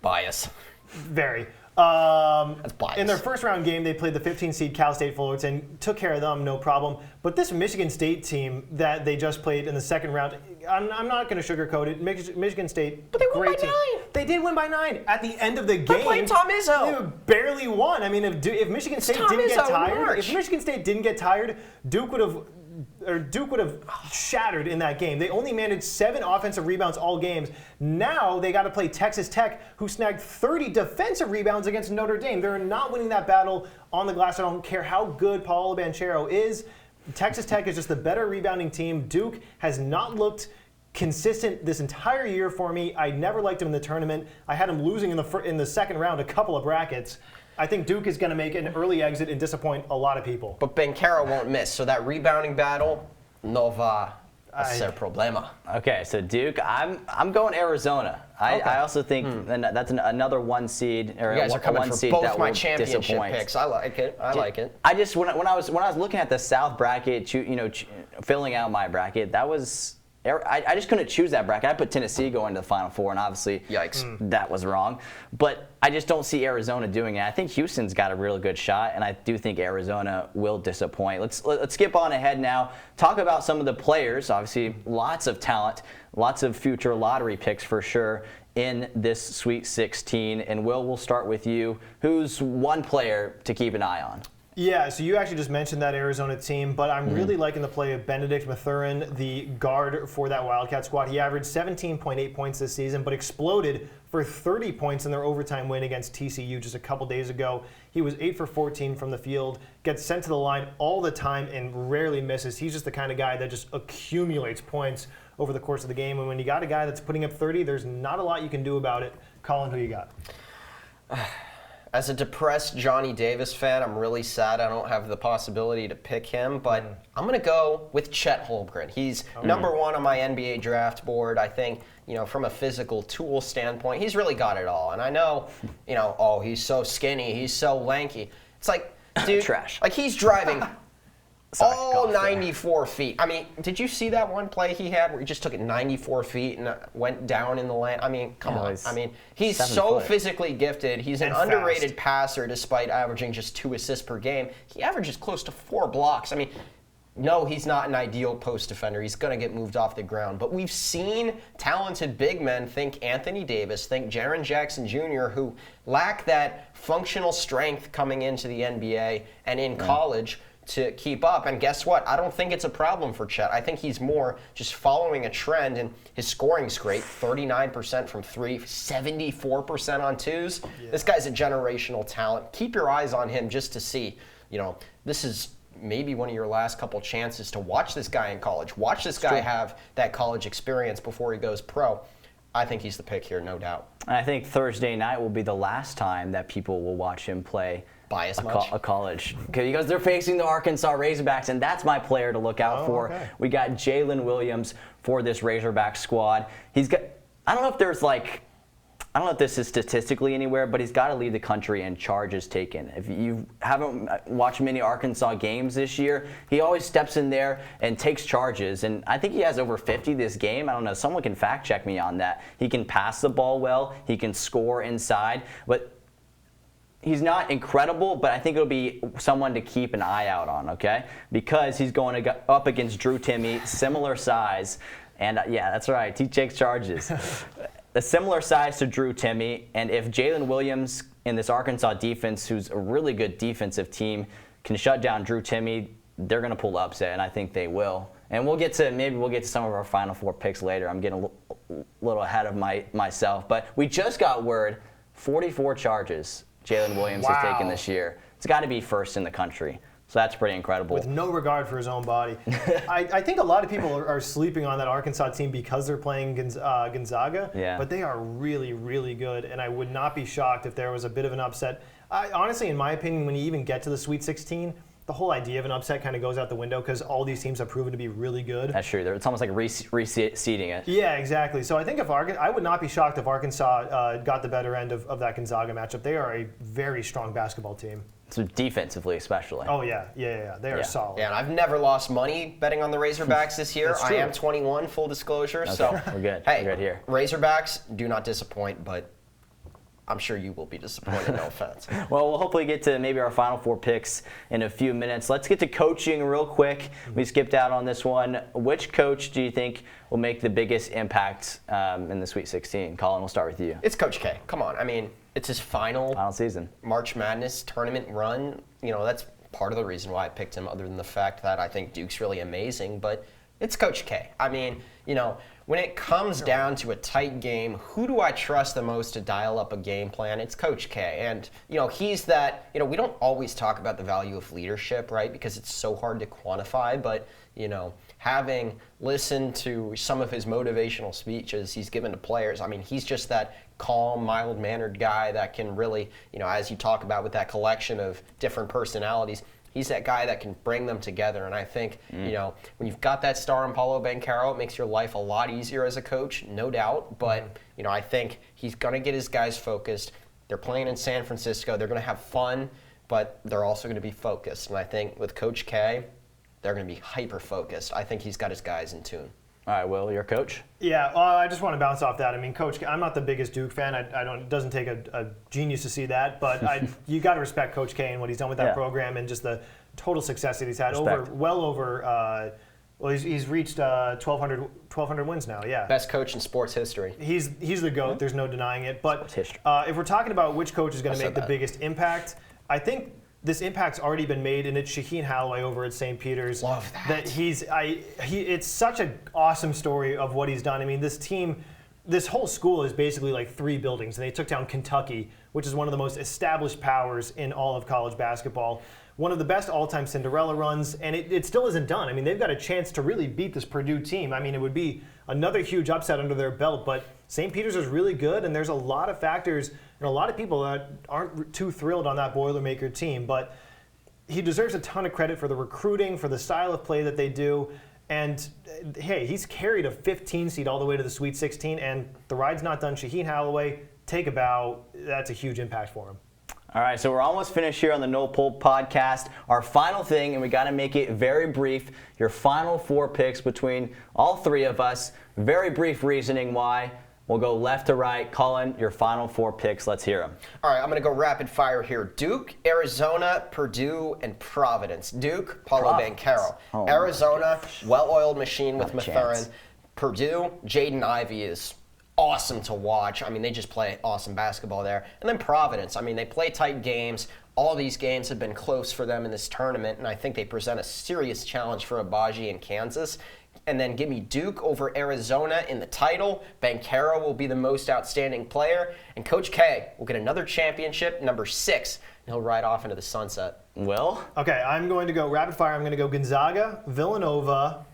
bias. Very. That's bias. In their first round game, they played the 15 seed Cal State Fullerton, took care of them, no problem. But this Michigan State team that they just played in the second round, I'm not going to sugarcoat it. Michigan State, but they won great by team. 9. They did win by 9 at the end of the game. They're playing Tom Izzo. They barely won. I mean, if Michigan State didn't get tired, Duke would have shattered in that game. They only managed 7 offensive rebounds all games. Now they got to play Texas Tech, who snagged 30 defensive rebounds against Notre Dame. They're not winning that battle on the glass. I don't care how good Paolo Banchero is. Texas Tech is just the better rebounding team. Duke has not looked consistent this entire year for me. I never liked him in the tournament. I had him losing in the second round a couple of brackets. I think Duke is going to make an early exit and disappoint a lot of people. But Banchero won't miss, so that rebounding battle, no va a ser problema. Okay, so Duke, I'm going Arizona. I also think that's another 1 seed or you guys are coming one for seed both that my will championship disappoint. picks. I like it. I like it. I just when I was looking at the South bracket, filling out my bracket, that was. I just couldn't choose that bracket. I put Tennessee going to the Final Four, and obviously that was wrong. But I just don't see Arizona doing it. I think Houston's got a really good shot, and I do think Arizona will disappoint. Let's skip on ahead now. Talk about some of the players. Obviously, lots of talent, lots of future lottery picks for sure in this Sweet 16. And Will, we'll start with you. Who's one player to keep an eye on? Yeah, so you actually just mentioned that Arizona team, but I'm really liking the play of Benedict Mathurin, the guard for that Wildcat squad. He averaged 17.8 points this season, but exploded for 30 points in their overtime win against TCU just a couple days ago. He was 8 for 14 from the field, gets sent to the line all the time and rarely misses. He's just the kind of guy that just accumulates points over the course of the game, and when you got a guy that's putting up 30, there's not a lot you can do about it. Colin, who you got? As a depressed Johnny Davis fan, I'm really sad I don't have the possibility to pick him, but I'm going to go with Chet Holmgren. He's number 1 on my NBA draft board. I think, from a physical tool standpoint, he's really got it all. And I know, oh, he's so skinny, he's so lanky. It's like, dude, trash. Like he's driving all 94 feet. I mean, did you see that one play he had where he just took it 94 feet and went down in the lane? I mean, come on. I mean, he's so physically gifted. He's an underrated passer despite averaging just 2 assists per game. He averages close to 4 blocks. I mean, no, he's not an ideal post defender. He's going to get moved off the ground. But we've seen talented big men, think Anthony Davis, think Jaren Jackson Jr., who lack that functional strength coming into the NBA and in college to keep up. And guess what? I don't think it's a problem for Chet. I think he's more just following a trend, and his scoring's great. 39% from 3, 74% on 2s. Yeah. This guy's a generational talent. Keep your eyes on him just to see, this is maybe one of your last couple chances to watch this guy in college. Watch this guy have that college experience before he goes pro. I think he's the pick here, no doubt. And I think Thursday night will be the last time that people will watch him play a college, because they're facing the Arkansas Razorbacks, and that's my player to look out for. Okay. We got Jalen Williams for this Razorback squad. He's got, I don't know if this is statistically anywhere, but he's got to lead the country in charges taken. If you haven't watched many Arkansas games this year, he always steps in there and takes charges, and I think he has over 50 this game. I don't know, someone can fact check me on that. He can pass the ball well, he can score inside, but he's not incredible, but I think it'll be someone to keep an eye out on, okay? Because he's going up against Drew Timme, similar size, and yeah, that's right, he takes charges. A similar size to Drew Timme, and if Jalen Williams in this Arkansas defense, who's a really good defensive team, can shut down Drew Timme, they're going to pull the upset, and I think they will. And we'll get to some of our Final Four picks later. I'm getting a little ahead of myself, but we just got word 44 charges Jalen Williams has taken this year. It's got to be first in the country. So that's pretty incredible. With no regard for his own body. I think a lot of people are sleeping on that Arkansas team because they're playing Gonzaga. Yeah. But they are really, really good, and I would not be shocked if there was a bit of an upset. Honestly, in my opinion, when you even get to the Sweet 16, the whole idea of an upset kind of goes out the window because all these teams have proven to be really good. That's true. It's almost like reseeding it. Yeah, exactly. So I think I would not be shocked if Arkansas got the better end of that Gonzaga matchup. They are a very strong basketball team. So defensively, especially. Oh, yeah. They are solid. Yeah, and I've never lost money betting on the Razorbacks this year. I am 21, full disclosure. Okay. So we're good. Hey, we're good here. Razorbacks do not disappoint, but I'm sure you will be disappointed, no offense. Well, we'll hopefully get to maybe our final 4 picks in a few minutes. Let's get to coaching real quick. We skipped out on this one. Which coach do you think will make the biggest impact in the Sweet 16? Colin, we'll start with you. It's Coach K. Come on. I mean, it's his final season. March Madness tournament run. You know, that's part of the reason why I picked him, other than the fact that I think Duke's really amazing. But it's Coach K. I mean, you know, when it comes down to a tight game, who do I trust the most to dial up a game plan? It's Coach K. And, you know, he's that, you know, we don't always talk about the value of leadership, right? Because it's so hard to quantify. But, you know, having listened to some of his motivational speeches he's given to players, I mean, he's just that calm, mild-mannered guy that can really, you know, as you talk about with that collection of different personalities, he's that guy that can bring them together. And I think, you know, when you've got that star in Paulo Banchero, it makes your life a lot easier as a coach, no doubt. But, you know, I think he's going to get his guys focused. They're playing in San Francisco. They're going to have fun, but they're also going to be focused. And I think with Coach K, they're going to be hyper-focused. I think he's got his guys in tune. All right, Will, your coach? Yeah, I just want to bounce off that. I mean, Coach, I'm not the biggest Duke fan. It doesn't take a genius to see that, but you got to respect Coach K and what he's done with that program and just the total success that he's had. He's reached 1,200 wins now. Yeah, best coach in sports history. He's the GOAT. There's no denying it. But if we're talking about which coach is going to make the biggest impact, I think this impact's already been made, and it's Shaheen Holloway over at St. Peter's. Love that. It's such an awesome story of what he's done. I mean, this team, this whole school is basically like 3 buildings, and they took down Kentucky, which is one of the most established powers in all of college basketball. One of the best all-time Cinderella runs, and it still isn't done. I mean, they've got a chance to really beat this Purdue team. I mean, it would be another huge upset under their belt, but St. Peter's is really good, and there's a lot of factors and a lot of people that aren't too thrilled on that Boilermaker team. But he deserves a ton of credit for the recruiting, for the style of play that they do. And, hey, he's carried a 15 seed all the way to the Sweet 16, and the ride's not done. Shaheen Holloway, take a bow. That's a huge impact for him. All right, so we're almost finished here on the No Pulp podcast. Our final thing, and we got to make it very brief, your final 4 picks between all 3 of us. Very brief reasoning why. We'll go left to right. Colin, your final 4 picks. Let's hear them. All right, I'm going to go rapid fire here. Duke, Arizona, Purdue, and Providence. Duke, Paulo Banchero. Arizona, well-oiled machine with Mathurin. Purdue, Jaden Ivey is awesome to watch. I mean, they just play awesome basketball there. And then Providence. I mean, they play tight games. All these games have been close for them in this tournament, and I think they present a serious challenge for Agbaji in Kansas. And then give me Duke over Arizona in the title. Banchero will be the most outstanding player. And Coach K will get another championship, number 6, and he'll ride off into the sunset. Will? Okay, I'm going to go rapid fire. I'm going to go Gonzaga, Villanova,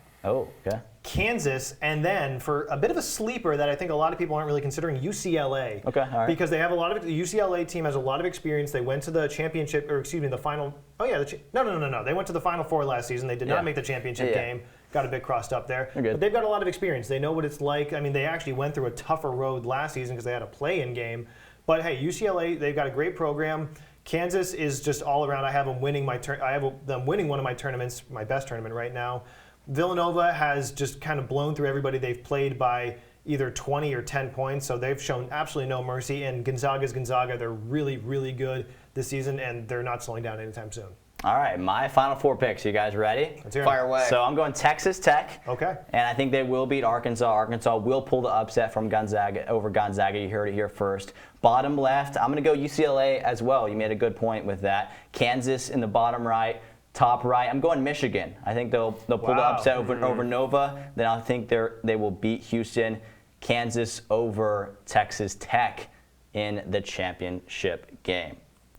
Kansas, and then for a bit of a sleeper that I think a lot of people aren't really considering, UCLA. Okay, all right. Because they have a lot of the UCLA team has a lot of experience. They went to the championship, or excuse me, the final. Oh yeah, no. They went to the Final Four last season. They did not make the championship game. Got a bit crossed up there. But they've got a lot of experience. They know what it's like. I mean, they actually went through a tougher road last season because they had a play-in game. But hey, UCLA, they've got a great program. Kansas is just all around. I have them winning them winning one of my tournaments, my best tournament right now. Villanova has just kind of blown through everybody they've played by either 20 or 10 points, so they've shown absolutely no mercy. And Gonzaga's Gonzaga. They're really, really good this season, and they're not slowing down anytime soon. All right, my final 4 picks. You guys ready? Let's hear 'em. Fire away. So I'm going Texas Tech. Okay. And I think they will beat Arkansas. Arkansas will pull the upset from Gonzaga over Gonzaga. You heard it here first. Bottom left, I'm going to go UCLA as well. You made a good point with that. Kansas in the bottom right. Top right, I'm going Michigan. I think they'll pull the upset over Nova. Then I think they will beat Houston. Kansas over Texas Tech in the championship game.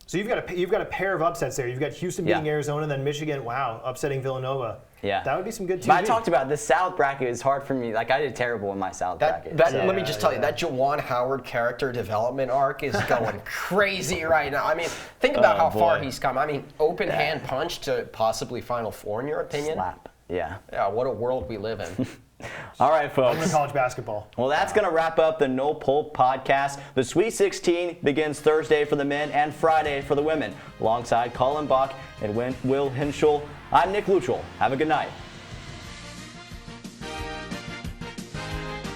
So you've got a pair of upsets there. You've got Houston beating Arizona, and then Michigan, upsetting Villanova. Yeah. That would be some good TV. But I talked about this South bracket is hard for me. Like, I did terrible in my South bracket. Let me just tell you, that Juwan Howard character development arc is going crazy right now. I mean, think about how far he's come. I mean, open hand punch to possibly Final Four, in your opinion? Slap. Yeah. Yeah, what a world we live in. All right, folks. Only college basketball. Well, that's going to wrap up the No Pulp podcast. The Sweet 16 begins Thursday for the men and Friday for the women. Alongside Colin, Bock, and Will Hentschel, I'm Nick Luttrell. Have a good night.